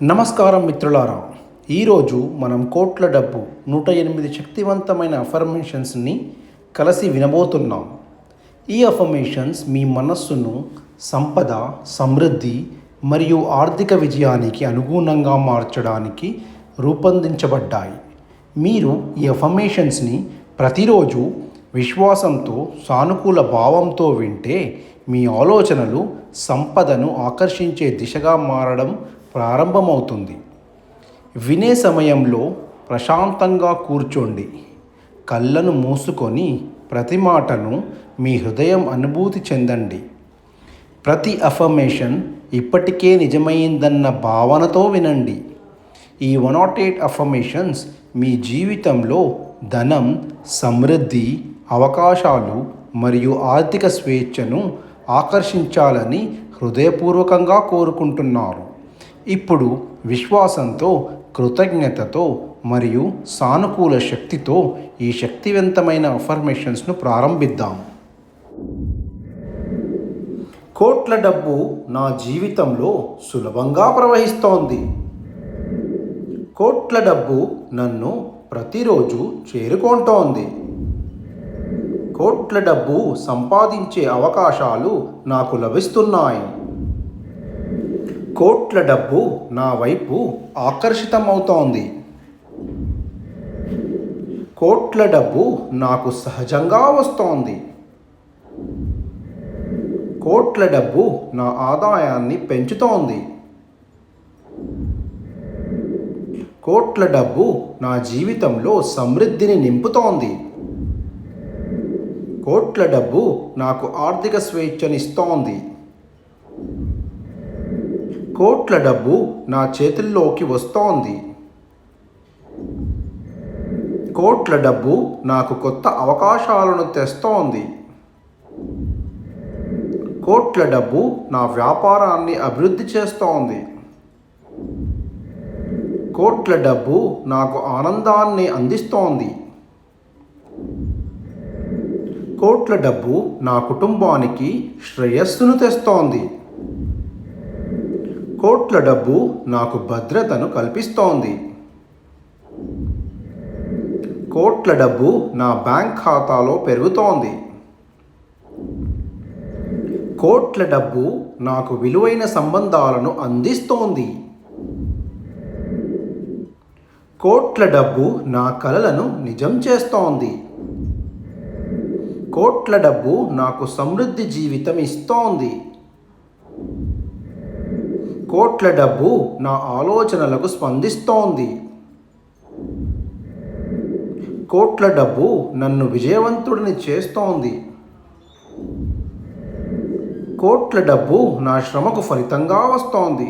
నమస్కారం మిత్రులారా. ఈరోజు మనం కోట్ల డబ్బు 108 శక్తివంతమైన అఫర్మేషన్స్ని కలిసి వినబోతున్నాం. ఈ అఫర్మేషన్స్ మీ మనస్సును సంపద, సమృద్ధి మరియు ఆర్థిక విజయానికి అనుగుణంగా మార్చడానికి రూపొందించబడ్డాయి. మీరు ఈ అఫర్మేషన్స్ని ప్రతిరోజు విశ్వాసంతో, సానుకూల భావంతో వింటే మీ ఆలోచనలు సంపదను ఆకర్షించే దిశగా మారడం ప్రారంభమవుతుంది. వినే సమయంలో ప్రశాంతంగా కూర్చోండి. కళ్ళను మూసుకొని ప్రతి మాటను మీ హృదయం అనుభూతి చెందండి. ప్రతి అఫర్మేషన్ ఇప్పటికే నిజమైందన్న భావనతో వినండి. ఈ 108 అఫర్మేషన్స్ మీ జీవితంలో ధనం, సమృద్ధి, అవకాశాలు మరియు ఆర్థిక స్వేచ్ఛను ఆకర్షించాలని హృదయపూర్వకంగా కోరుకుంటున్నారు. ఇప్పుడు విశ్వాసంతో, కృతజ్ఞతతో మరియు సానుకూల శక్తితో ఈ శక్తివంతమైన అఫర్మేషన్స్ను ప్రారంభిద్దాం. కోట్ల డబ్బు నా జీవితంలో సులభంగా ప్రవహిస్తోంది. కోట్ల డబ్బు నన్ను ప్రతిరోజు చేరుకుంటోంది. కోట్ల డబ్బు సంపాదించే అవకాశాలు నాకు లభిస్తున్నాయి. కోట్ల డబ్బు నా వైపు ఆకర్షితమవుతోంది. కోట్ల డబ్బు నాకు సహజంగా వస్తోంది. కోట్ల డబ్బు నా ఆదాయాన్ని పెంచుతోంది. కోట్ల డబ్బు నా జీవితంలో సమృద్ధిని నింపుతోంది. కోట్ల డబ్బు నాకు ఆర్థిక స్వేచ్ఛనిస్తోంది. కోట్ల డబ్బు నా చేతుల్లోకి వస్తోంది. కోట్ల డబ్బు నాకు కొత్త అవకాశాలను తెస్తోంది. కోట్ల డబ్బు నా వ్యాపారాన్ని అభివృద్ధి చేస్తోంది. కోట్ల డబ్బు నాకు ఆనందాన్ని అందిస్తోంది. కోట్ల డబ్బు నా కుటుంబానికి శ్రేయస్సును తెస్తోంది. కోట్ల డబ్బు నాకు భద్రతను కల్పిస్తోంది. కోట్ల డబ్బు నా బ్యాంక్ ఖాతాలో పెరుగుతోంది. కోట్ల డబ్బు నాకు విలువైన సంబంధాలను అందిస్తోంది. కోట్ల డబ్బు నా కలలను నిజం చేస్తోంది. కోట్ల డబ్బు నాకు సమృద్ధి జీవితం ఇస్తోంది. కోట్ల డబ్బు నా ఆలోచనలకు స్పందిస్తోంది. కోట్ల డబ్బు నన్ను విజయవంతుడిని చేస్తోంది. కోట్ల డబ్బు నా శ్రమకు ఫలితంగా వస్తోంది.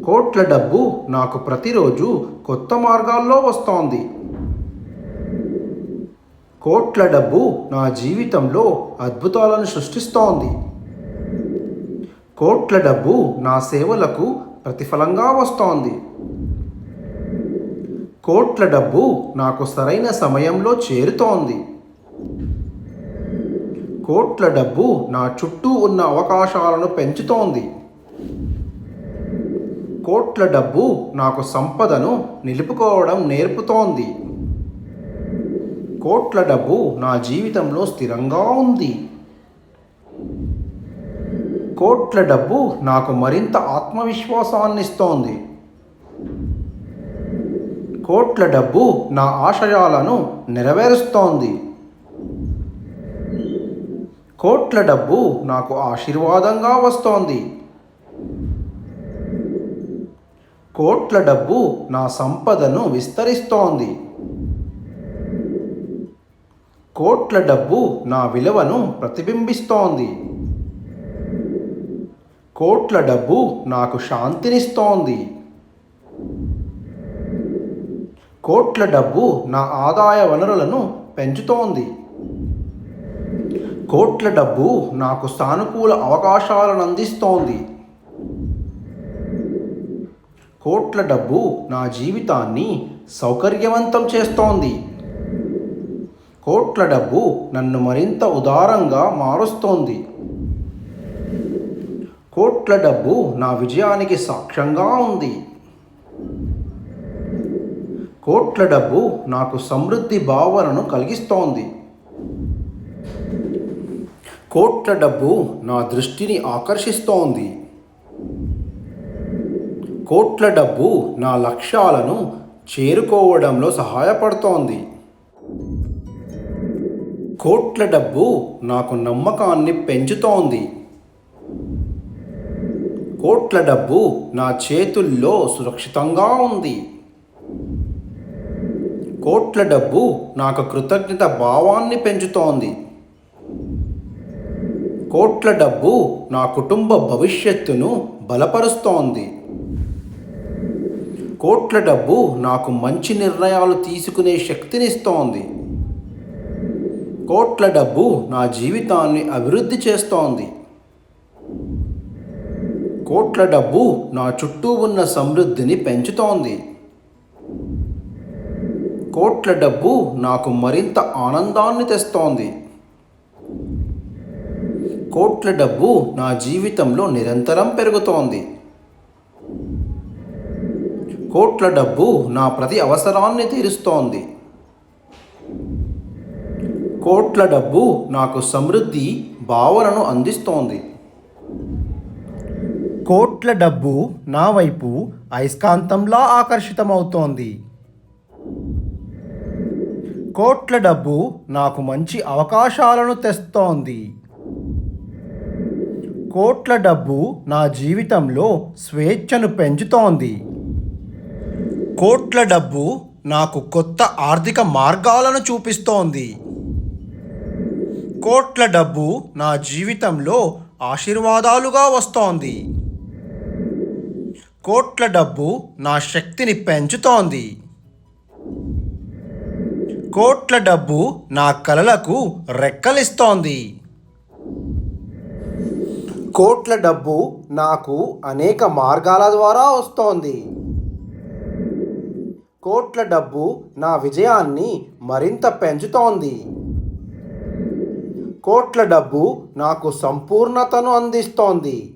కోట్ల డబ్బు నాకు ప్రతిరోజు కొత్త మార్గాల్లో వస్తోంది. కోట్ల డబ్బు నా జీవితంలో అద్భుతాలను సృష్టిస్తోంది. కోట్ల డబ్బు నా సేవలకు ప్రతిఫలంగా వస్తోంది. కోట్ల డబ్బు నాకు సరైన సమయంలో చేరుతోంది. కోట్ల డబ్బు నా చుట్టూ ఉన్న అవకాశాలను పెంచుతోంది. కోట్ల డబ్బు నాకు సంపదను నిలుపుకోవడం నేర్పుతోంది. కోట్ల డబ్బు నా జీవితంలో స్థిరంగా ఉంది. కోట్ల డబ్బు నాకు మరింత ఆత్మవిశ్వాసాన్ని ఇస్తోంది. కోట్ల డబ్బు నా ఆశయాలను నెరవేరుస్తోంది. కోట్ల డబ్బు నాకు ఆశీర్వాదంగా వస్తోంది. కోట్ల డబ్బు నా సంపదను విస్తరిస్తోంది. కోట్ల డబ్బు నా విలువను ప్రతిబింబిస్తోంది. కోట్ల డబ్బు నాకు శాంతినిస్తోంది. కోట్ల డబ్బు నా ఆదాయ వనరులను పెంచుతోంది. కోట్ల డబ్బు నాకు సానుకూల అవకాశాలను అందిస్తోంది. కోట్ల డబ్బు నా జీవితాన్ని సౌకర్యవంతం చేస్తోంది. కోట్ల డబ్బు నన్ను మరింత ఉదారంగా మారుస్తోంది. కోట్ల డబ్బు నా విజయానికి సాక్ష్యంగా ఉంది. కోట్ల డబ్బు నాకు సమృద్ధి భావనను కలిగిస్తోంది. కోట్ల డబ్బు నా దృష్టిని ఆకర్షిస్తోంది. కోట్ల డబ్బు నా లక్ష్యాలను చేరుకోవడంలో సహాయపడుతోంది. కోట్ల డబ్బు నాకు నమ్మకాన్ని పెంచుతోంది. కోట్ల డబ్బు నా చేతుల్లో సురక్షితంగా ఉంది. కోట్ల డబ్బు నాకు కృతజ్ఞత భావాన్ని పెంచుతోంది. కోట్ల డబ్బు నా కుటుంబ భవిష్యత్తును బలపరుస్తోంది. కోట్ల డబ్బు నాకు మంచి నిర్ణయాలు తీసుకునే శక్తినిస్తోంది. కోట్ల డబ్బు నా జీవితాన్ని అభివృద్ధి చేస్తోంది. కోట్ల డబ్బు నా చుట్టూ ఉన్న సమృద్ధిని పెంచుతోంది. కోట్ల డబ్బు నాకు మరింత ఆనందాన్ని తెస్తోంది. కోట్ల డబ్బు నా జీవితంలో నిరంతరం పెరుగుతోంది. కోట్ల డబ్బు నా ప్రతి అవసరాన్ని తీరుస్తోంది. కోట్ల డబ్బు నాకు సమృద్ధి భావనను అందిస్తోంది. కోట్ల డబ్బు నా వైపు అయస్కాంతంలా ఆకర్షితమవుతోంది. కోట్ల డబ్బు నాకు మంచి అవకాశాలను తెస్తోంది. కోట్ల డబ్బు నా జీవితంలో స్వేచ్ఛను పెంచుతోంది. కోట్ల డబ్బు నాకు కొత్త ఆర్థిక మార్గాలను చూపిస్తోంది. కోట్ల డబ్బు నా జీవితంలో ఆశీర్వాదాలుగా వస్తోంది. కోట్ల డబ్బు నా శక్తిని పెంచుతోంది. కోట్ల డబ్బు నా కలలకు రెక్కలిస్తోంది. కోట్ల డబ్బు నాకు అనేక మార్గాల ద్వారా వస్తోంది. కోట్ల డబ్బు నా విజయాన్ని మరింత పెంచుతోంది. కోట్ల డబ్బు నాకు సంపూర్ణతను అందిస్తోంది.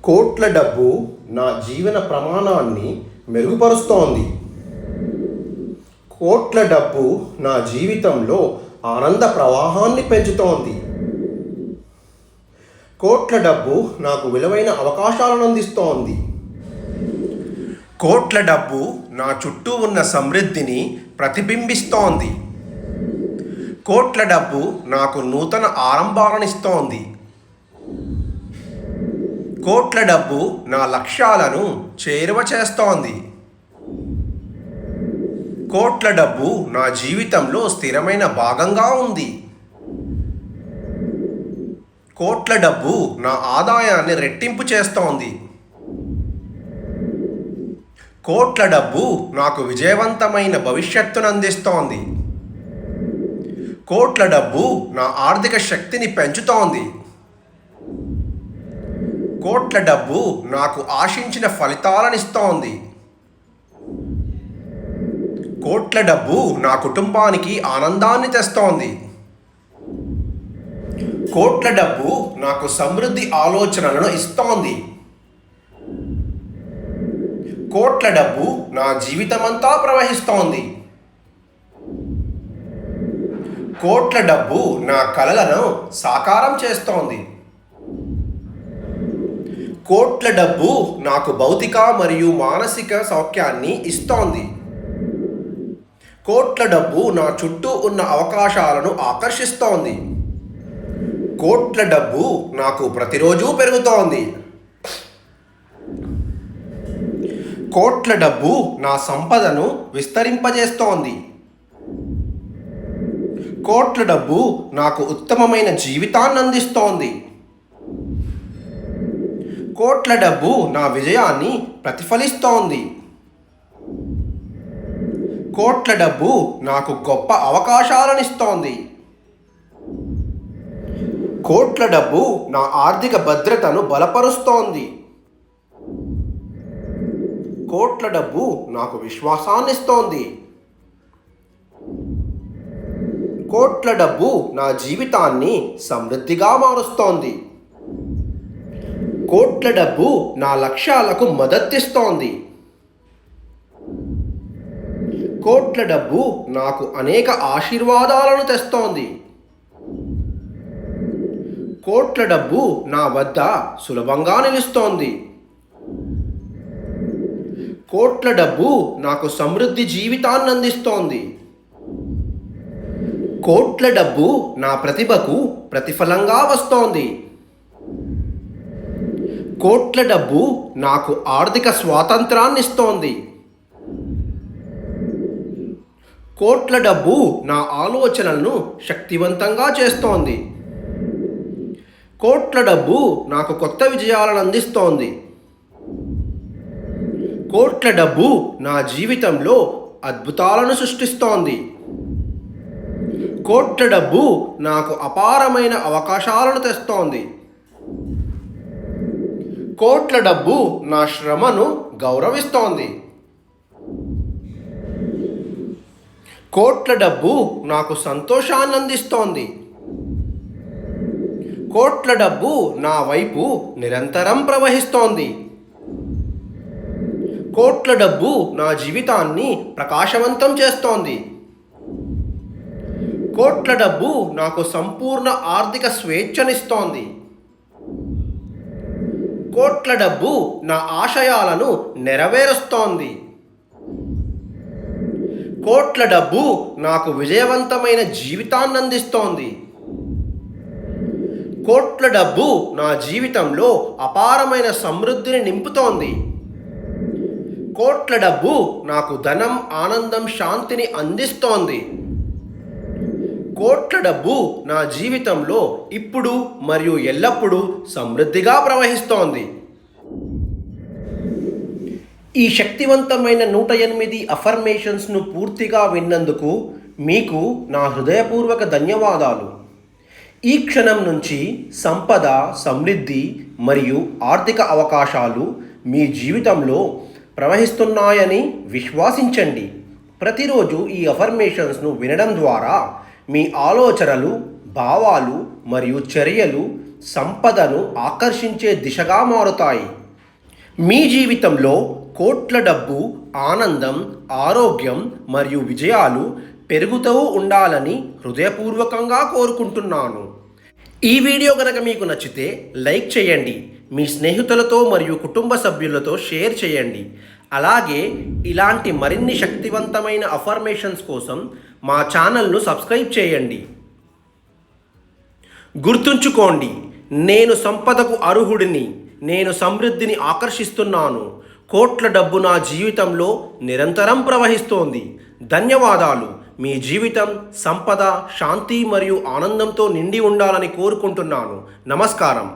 కోట్ల డబ్బు నా జీవన ప్రమాణాన్ని మెరుగుపరుస్తోంది. కోట్ల డబ్బు నా జీవితంలో ఆనంద ప్రవాహాన్ని పెంచుతోంది. కోట్ల డబ్బు నాకు విలువైన అవకాశాలను అందిస్తోంది. కోట్ల డబ్బు నా చుట్టూ ఉన్న సమృద్ధిని ప్రతిబింబిస్తోంది. కోట్ల డబ్బు నాకు నూతన ఆరంభాలను ఇస్తోంది. కోట్ల డబ్బు నా లక్ష్యాలను చేరువ చేస్తోంది. కోట్ల డబ్బు నా జీవితంలో స్థిరమైన భాగంగా ఉంది. కోట్ల డబ్బు నా ఆదాయాన్ని రెట్టింపు చేస్తోంది. కోట్ల డబ్బు నాకు విజయవంతమైన భవిష్యత్తును అందిస్తోంది. కోట్ల డబ్బు నా ఆర్థిక శక్తిని పెంచుతోంది. కోట్ల డబ్బు నాకు ఆశించిన ఫలితాలను ఇస్తోంది. కోట్ల డబ్బు నా కుటుంబానికి ఆనందాన్ని తెస్తోంది. కోట్ల డబ్బు నాకు సమృద్ధి ఆలోచనలను ఇస్తోంది. కోట్ల డబ్బు నా జీవితమంతా ప్రవహిస్తోంది. కోట్ల డబ్బు నా కలలను సాకారం చేస్తోంది. కోట్ల డబ్బు నాకు భౌతిక మరియు మానసిక సౌఖ్యాన్ని ఇస్తోంది. కోట్ల డబ్బు నా చుట్టూ ఉన్న అవకాశాలను ఆకర్షిస్తోంది. కోట్ల డబ్బు నాకు ప్రతిరోజు పెరుగుతోంది. కోట్ల డబ్బు నా సంపదను విస్తరింపజేస్తోంది. కోట్ల డబ్బు నాకు ఉత్తమమైన జీవితాన్ని అందిస్తోంది. కోట్ల డబ్బు నా విజయాన్ని ప్రతిఫలిస్తోంది. కోట్ల డబ్బు నాకు గొప్ప అవకాశాలను ఇస్తోంది. కోట్ల డబ్బు నా ఆర్థిక భద్రతను బలపరుస్తోంది. కోట్ల డబ్బు నాకు విశ్వాసాన్ని ఇస్తోంది. కోట్ల డబ్బు నా జీవితాన్ని సమృద్ధిగా మారుస్తోంది. కోట్ల డబ్బు నా లక్ష్యాలకు మద్దతిస్తోంది. కోట్ల డబ్బు నాకు అనేక ఆశీర్వాదాలను తెస్తోంది. కోట్ల డబ్బు నా వద్ద సులభంగా నిలుస్తోంది. కోట్ల డబ్బు నాకు సమృద్ధి జీవితాన్ని అందిస్తోంది. కోట్ల డబ్బు నా ప్రతిభకు ప్రతిఫలంగా వస్తోంది. కోట్ల డబ్బు నాకు ఆర్థిక స్వాతంత్రాన్ని ఇస్తోంది. కోట్ల డబ్బు నా ఆలోచనలను శక్తివంతంగా చేస్తోంది. కోట్ల డబ్బు నాకు కొత్త విజయాలను అందిస్తోంది. కోట్ల డబ్బు నా జీవితంలో అద్భుతాలను సృష్టిస్తోంది. కోట్ల డబ్బు నాకు అపారమైన అవకాశాలను తెస్తోంది. కోట్ల డబ్బు నా శ్రమను గౌరవిస్తోంది. కోట్ల డబ్బు నాకు సంతోషాన్ని అందిస్తోంది. కోట్ల డబ్బు నా వైపు నిరంతరం ప్రవహిస్తోంది. కోట్ల డబ్బు నా జీవితాన్ని ప్రకాశవంతం చేస్తోంది. కోట్ల డబ్బు నాకు సంపూర్ణ ఆర్థిక స్వేచ్ఛనిస్తోంది. కోట్ల డబ్బు నా ఆశయాలను నెరవేరుస్తోంది. కోట్ల డబ్బు నాకు విజయవంతమైన జీవితాన్ని అందిస్తోంది. కోట్ల డబ్బు నా జీవితంలో అపారమైన సమృద్ధిని నింపుతోంది. కోట్ల డబ్బు నాకు ధనం, ఆనందం, శాంతిని అందిస్తోంది. కోట్ల డబ్బు నా జీవితంలో ఇప్పుడు మరియు ఎల్లప్పుడూ సమృద్ధిగా ప్రవహిస్తోంది. ఈ శక్తివంతమైన 108 అఫర్మేషన్స్ను పూర్తిగా విన్నందుకు మీకు నా హృదయపూర్వక ధన్యవాదాలు. ఈ క్షణం నుంచి సంపద, సమృద్ధి మరియు ఆర్థిక అవకాశాలు మీ జీవితంలో ప్రవహిస్తున్నాయని విశ్వసించండి. ప్రతిరోజు ఈ అఫర్మేషన్స్ను వినడం ద్వారా మీ ఆలోచనలు, భావాలు మరియు చర్యలు సంపదను ఆకర్షించే దిశగా మారుతాయి. మీ జీవితంలో కోట్ల డబ్బు, ఆనందం, ఆరోగ్యం మరియు విజయాలు పెరుగుతూ ఉండాలని హృదయపూర్వకంగా కోరుకుంటున్నాను. ఈ వీడియో కనుక మీకు నచ్చితే లైక్ చేయండి, మీ స్నేహితులతో మరియు కుటుంబ సభ్యులతో షేర్ చేయండి. అలాగే ఇలాంటి మరిన్ని శక్తివంతమైన అఫర్మేషన్స్ కోసం మా ఛానల్ను సబ్స్క్రైబ్ చేయండి. గుర్తుంచుకోండి, నేను సంపదకు అర్హుడిని. నేను సమృద్ధిని ఆకర్షిస్తున్నాను. కోట్ల డబ్బు నా జీవితంలో నిరంతరం ప్రవహిస్తోంది. ధన్యవాదాలు. మీ జీవితం సంపద, శాంతి మరియు ఆనందంతో నిండి ఉండాలని కోరుకుంటున్నాను. నమస్కారం.